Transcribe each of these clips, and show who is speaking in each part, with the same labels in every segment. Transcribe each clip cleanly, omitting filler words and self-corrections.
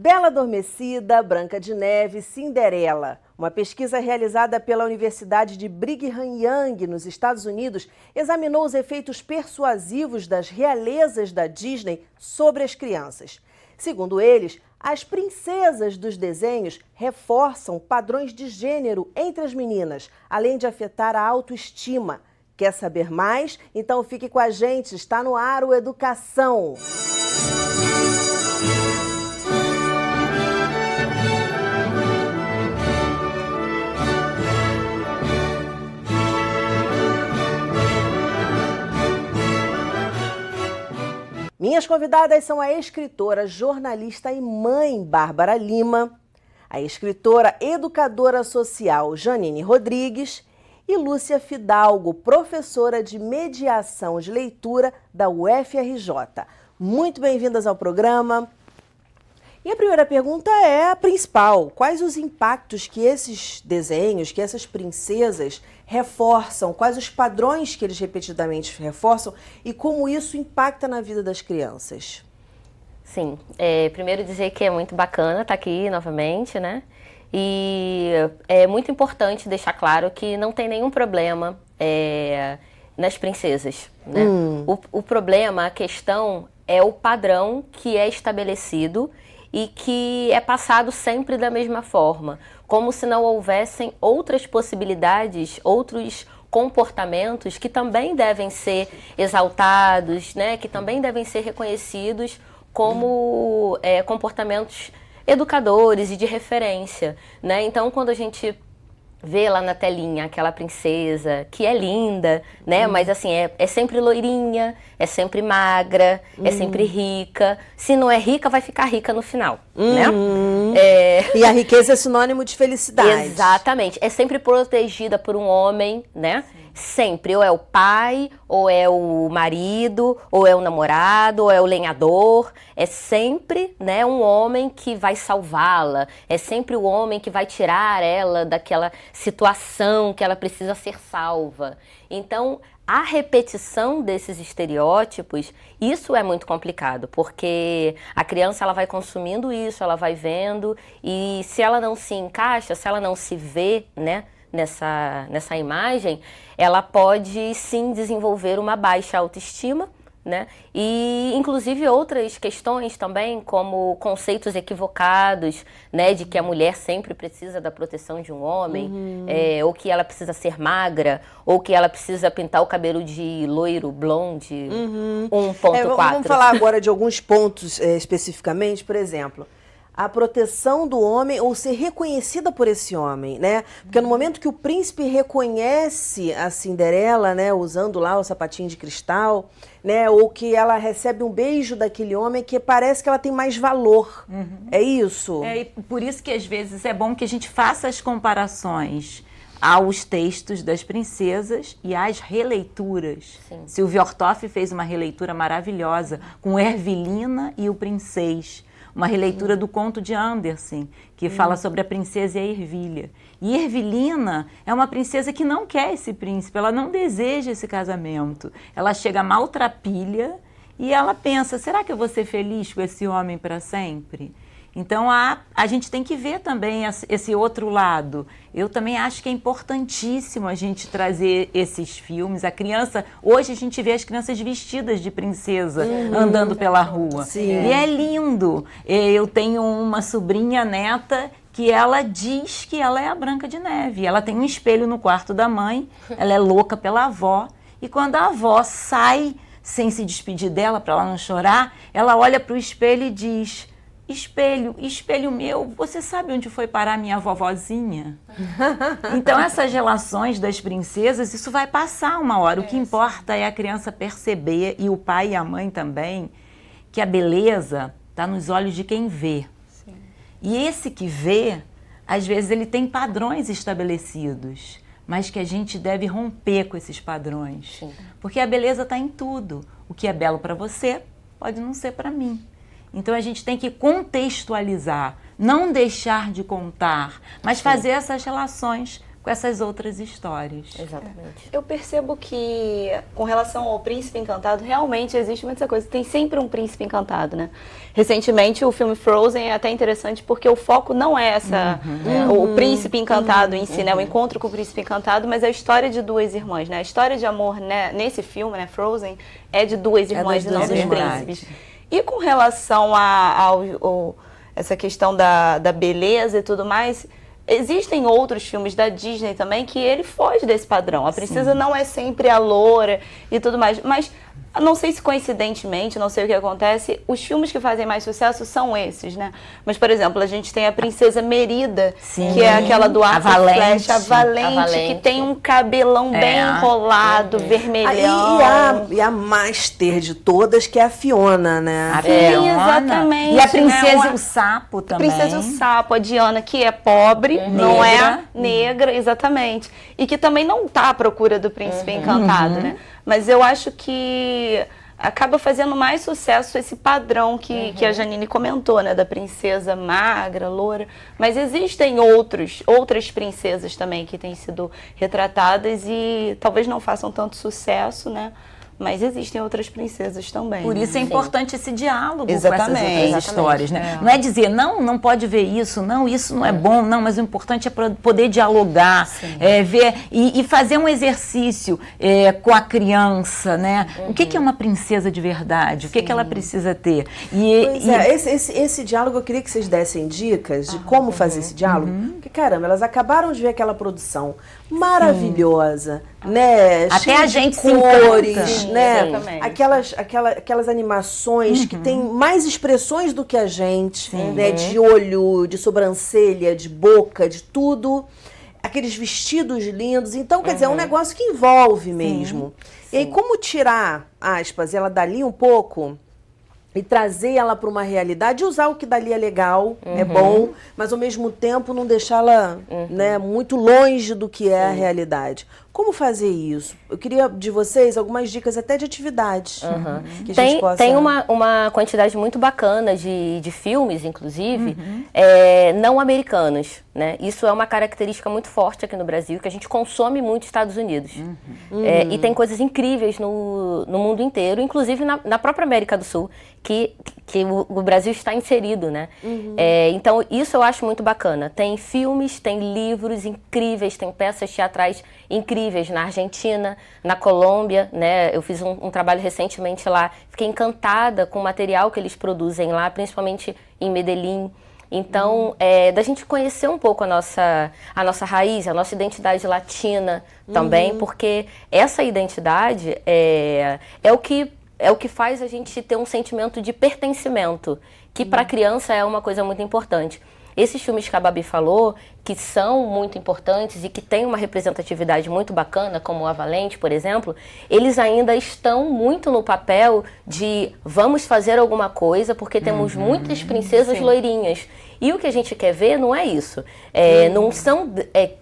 Speaker 1: Bela Adormecida, Branca de Neve, Cinderela. Uma pesquisa realizada pela Universidade de Brigham Young, nos Estados Unidos, examinou os efeitos persuasivos das realezas da Disney sobre as crianças. Segundo eles, as princesas dos desenhos reforçam padrões de gênero entre as meninas, além de afetar a autoestima. Quer saber mais? Então fique com a gente, está no ar o Educação. Minhas convidadas são a escritora, jornalista e mãe Bárbara Lima, a escritora educadora social Janine Rodrigues e Lúcia Fidalgo, professora de mediação de leitura da UFRJ. Muito bem-vindas ao programa. E a primeira pergunta é a principal. Quais os impactos que esses desenhos, que essas princesas reforçam? Quais os padrões que eles repetidamente reforçam e como isso impacta na vida das crianças?
Speaker 2: Sim, primeiro dizer que é muito bacana estar aqui novamente, né? E é muito importante deixar claro que não tem nenhum problema nas princesas, né? O problema, a questão é o padrão que é estabelecido e que é passado sempre da mesma forma, como se não houvessem outras possibilidades, outros comportamentos que também devem ser exaltados, né? Que também devem ser reconhecidos como comportamentos educadores e de referência, né? Então, quando a gente vê lá na telinha aquela princesa que é linda, né? Mas assim, é sempre loirinha, é sempre magra, é sempre rica. Se não é rica, vai ficar rica no final, né?
Speaker 1: E a riqueza é sinônimo de felicidade.
Speaker 2: Exatamente. É sempre protegida por um homem, né? Sim. Sempre. Ou é o pai, ou é o marido, ou é o namorado, ou é o lenhador. É sempre, né, um homem que vai salvá-la. É sempre o homem que vai tirar ela daquela situação que ela precisa ser salva. Então, a repetição desses estereótipos, isso é muito complicado, porque a criança ela vai consumindo isso, ela vai vendo, e se ela não se encaixa, se ela não se vê, né, nessa imagem, ela pode sim desenvolver uma baixa autoestima, né? E inclusive outras questões também, como conceitos equivocados, né, de que a mulher sempre precisa da proteção de um homem, ou que ela precisa ser magra, ou que ela precisa pintar o cabelo de loiro, blonde, 1.4.
Speaker 1: Vamos falar agora de alguns pontos especificamente, por exemplo, a proteção do homem ou ser reconhecida por esse homem, né? Porque no momento que o príncipe reconhece a Cinderela, né, usando lá o sapatinho de cristal, né, ou que ela recebe um beijo daquele homem, que parece que ela tem mais valor. É isso?
Speaker 3: E por isso que às vezes é bom que a gente faça as comparações aos textos das princesas e às releituras. Sim. Silvia Ortoff fez uma releitura maravilhosa com Ervilina e o Princês. Uma releitura do conto de Andersen, que fala sobre a princesa e a ervilha. E Ervilina é uma princesa que não quer esse príncipe, ela não deseja esse casamento. Ela chega maltrapilha e ela pensa, será que eu vou ser feliz com esse homem para sempre? Então a gente tem que ver também esse outro lado. Eu também acho que é importantíssimo a gente trazer esses filmes. A criança, hoje a gente vê as crianças vestidas de princesa andando pela rua.
Speaker 1: Sim.
Speaker 3: E é lindo. Eu tenho uma sobrinha neta que ela diz que ela é a Branca de Neve. Ela tem um espelho no quarto da mãe, ela é louca pela avó. E quando a avó sai sem se despedir dela, para ela não chorar, ela olha para o espelho e diz: espelho, espelho meu, você sabe onde foi parar minha vovozinha? Então essas relações das princesas, isso vai passar uma hora. O que importa é a criança perceber, e o pai e a mãe também, que a beleza está nos olhos de quem vê. Sim. E esse que vê, às vezes ele tem padrões estabelecidos, mas que a gente deve romper com esses padrões. Sim. Porque a beleza está em tudo. O que é belo para você pode não ser para mim. Então a gente tem que contextualizar, não deixar de contar, mas fazer essas relações com essas outras histórias.
Speaker 2: Exatamente.
Speaker 4: Eu percebo que, com relação ao Príncipe Encantado, realmente existe muita coisa. Tem sempre um Príncipe Encantado, né? Recentemente, o filme Frozen é até interessante porque o foco não é o Príncipe Encantado em si, né? O encontro com o Príncipe Encantado, mas é a história de duas irmãs, né? A história de amor, né, nesse filme, né, Frozen, é de duas irmãs e não dos príncipes. E com relação a essa questão da beleza e tudo mais, existem outros filmes da Disney também que ele foge desse padrão. A princesa não é sempre a loura e tudo mais, mas não sei se coincidentemente, não sei o que acontece, os filmes que fazem mais sucesso são esses, né? Mas, por exemplo, a gente tem a Princesa Merida, que é aquela do arco e flecha, a Valente, que tem um cabelão bem enrolado, vermelhão.
Speaker 1: E a master de todas, que é a Fiona, né?
Speaker 3: A Fiona.
Speaker 4: Exatamente.
Speaker 3: E a Princesa e o Sapo também.
Speaker 4: Princesa e o Sapo, a Diana, que é pobre, não é negra, exatamente. E que também não tá à procura do Príncipe Encantado, né? Mas eu acho que acaba fazendo mais sucesso esse padrão que a Janine comentou, né? Da princesa magra, loura. Mas existem outras princesas também que têm sido retratadas e talvez não façam tanto sucesso, né? Mas existem outras princesas também.
Speaker 3: Por isso é importante esse diálogo com
Speaker 4: Exatamente.
Speaker 3: essas outras histórias, né? Não é dizer, não pode ver isso, isso não é bom, não, mas o importante é poder dialogar, ver e fazer um exercício com a criança, né? O que é uma princesa de verdade? O que ela precisa ter?
Speaker 1: Esse diálogo eu queria que vocês dessem dicas de como fazer esse diálogo. Porque, caramba, elas acabaram de ver aquela produção maravilhosa, né?
Speaker 3: Até
Speaker 1: cheia
Speaker 3: a
Speaker 1: de
Speaker 3: gente
Speaker 1: cores,
Speaker 3: se
Speaker 1: né?
Speaker 4: Exatamente.
Speaker 1: Aquelas animações que têm mais expressões do que a gente, né? De olho, de sobrancelha, de boca, de tudo. Aqueles vestidos lindos. Então, quer dizer, é um negócio que envolve mesmo. E aí, como tirar, aspas, ela dali um pouco e trazer ela para uma realidade, usar o que dali é legal, é bom, mas ao mesmo tempo não deixá-la né, muito longe do que é a realidade. Como fazer isso? Eu queria de vocês algumas dicas até de atividades. Que a gente possa...
Speaker 2: Tem uma quantidade muito bacana de filmes, inclusive, não americanos. Né? Isso é uma característica muito forte aqui no Brasil, que a gente consome muito nos Estados Unidos. E tem coisas incríveis no mundo inteiro, inclusive na própria América do Sul, que o Brasil está inserido, né? Então, isso eu acho muito bacana. Tem filmes, tem livros incríveis, tem peças teatrais incríveis na Argentina, na Colômbia, né? Eu fiz um trabalho recentemente lá, fiquei encantada com o material que eles produzem lá, principalmente em Medellín. Então, da gente conhecer um pouco a nossa raiz, a nossa identidade latina também, porque essa identidade é o que faz a gente ter um sentimento de pertencimento, que para a criança é uma coisa muito importante. Esses filmes que a Babi falou, que são muito importantes e que têm uma representatividade muito bacana, como A Valente, por exemplo, eles ainda estão muito no papel de vamos fazer alguma coisa porque temos muitas princesas loirinhas. E o que a gente quer ver não é isso. Não são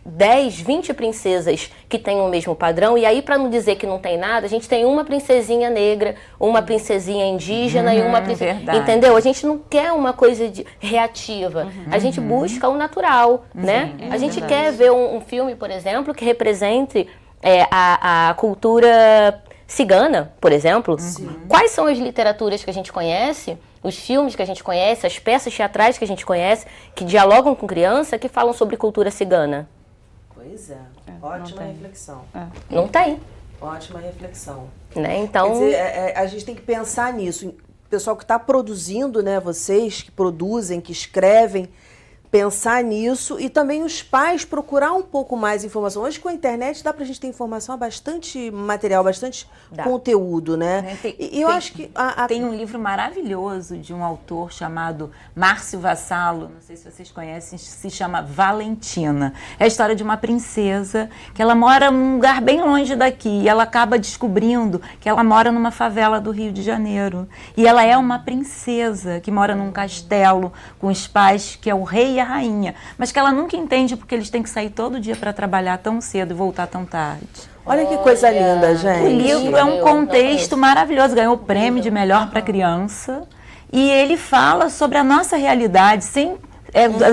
Speaker 2: 10, 20 princesas que têm o mesmo padrão, e aí, para não dizer que não tem nada, a gente tem uma princesinha negra, uma princesinha indígena e uma princesa... Entendeu? A gente não quer uma coisa reativa. A gente busca o natural, né? A gente quer ver um filme, por exemplo, que represente a cultura cigana, por exemplo. Quais são as literaturas que a gente conhece, os filmes que a gente conhece, as peças teatrais que a gente conhece, que dialogam com criança, que falam sobre cultura cigana?
Speaker 1: Pois é. Ótima reflexão.
Speaker 2: Não tem.
Speaker 1: Ótima reflexão.
Speaker 2: Né? Então,
Speaker 1: quer dizer, a gente tem que pensar nisso. O pessoal que está produzindo, né, vocês que produzem, que escrevem, pensar nisso e também os pais procurar um pouco mais informação. Hoje com a internet dá pra gente ter informação, bastante material, bastante conteúdo, né? Eu acho que...
Speaker 3: Tem um livro maravilhoso de um autor chamado Márcio Vassalo, não sei se vocês conhecem, se chama Valentina. É a história de uma princesa que ela mora num lugar bem longe daqui e ela acaba descobrindo que ela mora numa favela do Rio de Janeiro. E ela é uma princesa que mora num castelo com os pais, que é o rei e a rainha, mas que ela nunca entende porque eles têm que sair todo dia para trabalhar tão cedo e voltar tão tarde.
Speaker 1: Olha que coisa linda, gente.
Speaker 3: O livro é um contexto maravilhoso, ganhou o prêmio de melhor para criança e ele fala sobre a nossa realidade sem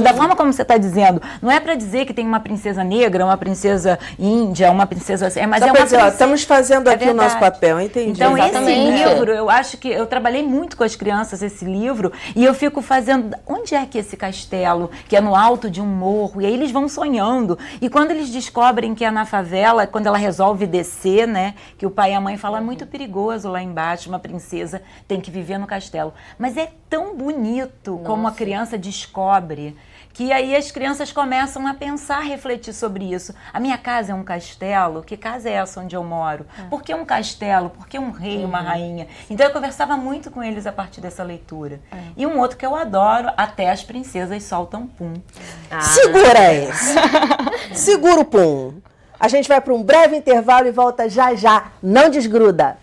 Speaker 3: Da forma como você está dizendo, não é para dizer que tem uma princesa negra, uma princesa índia, uma princesa... mas é uma
Speaker 1: dizer,
Speaker 3: princesa...
Speaker 1: estamos fazendo aqui o nosso papel, entendi.
Speaker 3: Então,
Speaker 2: Exatamente.
Speaker 3: esse livro, eu acho que eu trabalhei muito com as crianças esse livro, e eu fico fazendo, onde é que esse castelo, que é no alto de um morro, e aí eles vão sonhando, e quando eles descobrem que é na favela, quando ela resolve descer, né, que o pai e a mãe falam, é muito perigoso lá embaixo, uma princesa tem que viver no castelo. Mas é tão bonito como a criança descobre, que aí as crianças começam a pensar, a refletir sobre isso. A minha casa é um castelo? Que casa é essa onde eu moro? Por que um castelo? Por que um rei e uma rainha? Então eu conversava muito com eles a partir dessa leitura. E um outro que eu adoro, Até as Princesas Soltam Pum.
Speaker 1: Segura esse. Segura o pum. A gente vai para um breve intervalo e volta já já. Não desgruda.